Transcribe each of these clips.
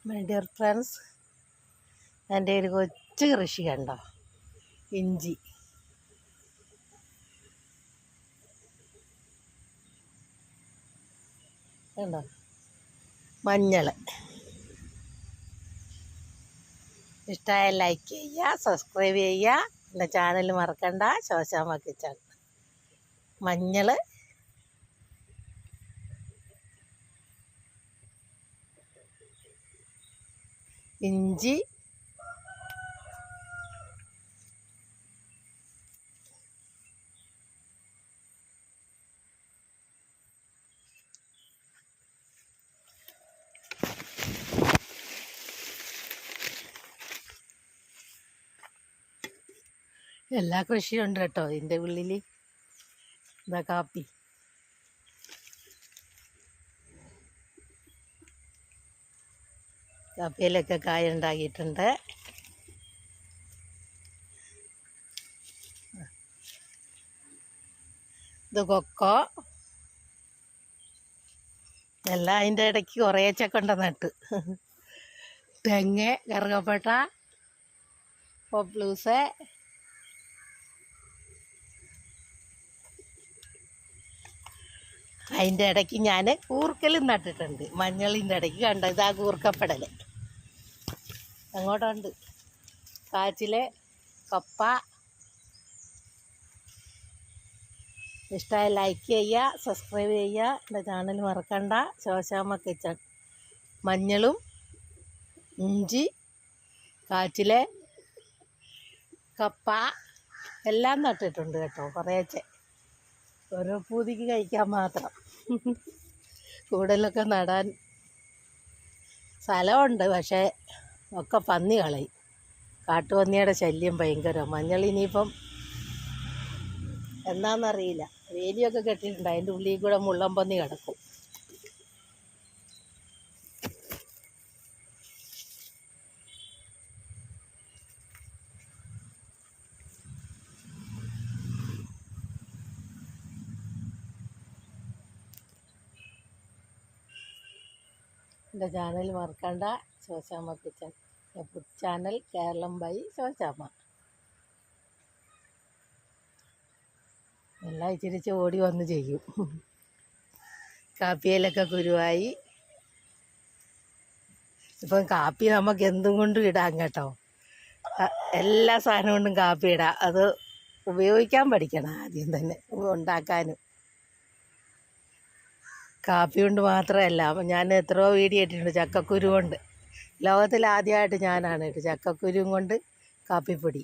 My dear friends, എൻ്റെ ഒരു കൊച്ചു കൃഷി കണ്ടോ, ഇഞ്ചി. കണ്ടോ, മഞ്ഞൾ. ഇഷ്ടമായ ലൈക്ക് ചെയ്യുക, സബ്സ്ക്രൈബ് ചെയ്യുക. എൻ്റെ ചാനൽ മറക്കണ്ട, ശോശാമ്മ കിച്ചൺ. മഞ്ഞൾ, ഇഞ്ചി, എല്ലാ കൃഷിയും ഉണ്ട് കേട്ടോ ഇതിൻ്റെ ഉള്ളിൽ. ഇതാ കാപ്പി, കാപ്പിയിലൊക്കെ കായ ഉണ്ടാക്കിയിട്ടുണ്ട്. ഇത് കൊക്കോ. എല്ലാം അതിൻ്റെ ഇടയ്ക്ക് കുറേച്ചെ കൊണ്ട് നട്ട്. തെങ്ങ്, കറുകപ്പട്ട, പോപ്ലൂസ്, അതിൻ്റെ ഇടയ്ക്ക് ഞാൻ കൂർക്കലും നട്ടിട്ടുണ്ട്. മഞ്ഞളിൻ്റെ ഇടയ്ക്ക് കണ്ട ഇതാ കൂർക്കപ്പടൽ. അങ്ങോട്ടുണ്ട് കാച്ചിൽ, കപ്പ. ഇഷ്ടമായ ലൈക്ക് ചെയ്യുക, സബ്സ്ക്രൈബ് ചെയ്യുക. എൻ്റെ ചാനൽ മറക്കണ്ട, ശോശാമ്മ കിച്ചൺ. മഞ്ഞളും ഇഞ്ചി, കാച്ചിൽ, കപ്പ എല്ലാം നട്ടിട്ടുണ്ട് കേട്ടോ, കുറേച്ചെ. ഓരോ പൂതിക്ക് കഴിക്കാൻ മാത്രം. കൂടുതലൊക്കെ നടാൻ സ്ഥലമുണ്ട്, പക്ഷേ ഒക്കെ പന്നി കളയും. കാട്ടുപന്നിയുടെ ശല്യം ഭയങ്കര. മഞ്ഞൾ ഇനിയിപ്പം എന്താണെന്നറിയില്ല. വേലിയൊക്കെ കെട്ടിയിട്ടുണ്ട്, അതിൻ്റെ ഉള്ളിൽ കൂടെ മുള്ളം പന്നി കിടക്കും. എൻ്റെ ചാനൽ മറക്കണ്ട, Shoshamma kitchen. Food channel Keralam by Shoshamma. എല്ലാം ഇച്ചിരിച്ച് ഓടി വന്ന് ചെയ്യും. കാപ്പിയിലൊക്കെ കുരുവായി. ഇപ്പം കാപ്പി നമുക്ക് എന്തും കൊണ്ടും ഇടാം കേട്ടോ. എല്ലാ സാധനം കൊണ്ടും കാപ്പി ഇടാം. അത് ഉപയോഗിക്കാൻ പഠിക്കണം ആദ്യം തന്നെ, ഉണ്ടാക്കാനും. കാപ്പി കൊണ്ട് മാത്രമല്ല, അപ്പം ഞാൻ എത്രയോ വീഡിയോ ഇട്ടിട്ടുണ്ട് ചക്കക്കുരു കൊണ്ട്. ലോകത്തിൽ ആദ്യമായിട്ട് ഞാനാണ് ഇട്ട് ചക്കക്കുരുവും കൊണ്ട് കാപ്പിപ്പൊടി.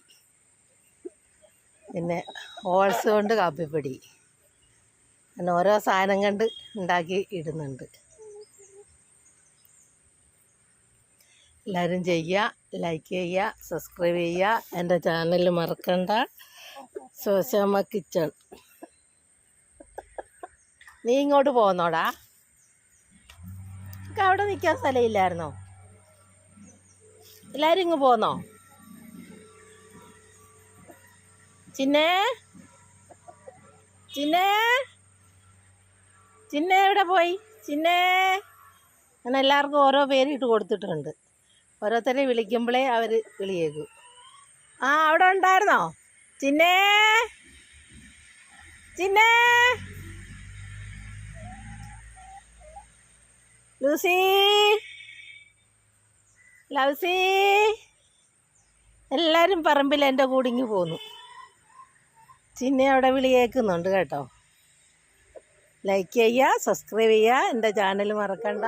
പിന്നെ ഓൾസ് കൊണ്ട് കാപ്പിപ്പൊടി. അങ്ങനെ ഓരോ സാധനം കണ്ട് ഉണ്ടാക്കി ഇടുന്നുണ്ട്. എല്ലാവരും ചെയ്യുക, ലൈക്ക് ചെയ്യുക, സബ്സ്ക്രൈബ് ചെയ്യുക. എൻ്റെ ചാനൽ മറക്കണ്ട, ശോശാമ്മ കിച്ചൺ. നീ ഇങ്ങോട്ട് പോന്നോടാ, നമുക്ക് അവിടെ നിൽക്കാൻ സ്ഥലമില്ലായിരുന്നോ? എല്ലാവരും ഇങ്ങ് പോന്നോ? ചിന്നേ, ചിന്നേ, ചിന്നേ എവിടെ പോയി? ചിന്നേ. അങ്ങനെ എല്ലാവർക്കും ഓരോ പേരിട്ട് കൊടുത്തിട്ടുണ്ട്. ഓരോരുത്തരെ വിളിക്കുമ്പോഴേ അവർ വിളിയേക്കും. ആ, അവിടെ ഉണ്ടായിരുന്നോ ചിന്നേ? ചിന്നേ, ലൂസി, ലൗസി. എല്ലാവരും പറമ്പിൽ എൻ്റെ കൂടിങ്ങി പോന്നു. ചിന്നെ അവിടെ വിളി കേൾക്കുന്നുണ്ട് കേട്ടോ. ലൈക്ക് ചെയ്യുക, സബ്സ്ക്രൈബ് ചെയ്യുക. എൻ്റെ ചാനൽ മറക്കണ്ട.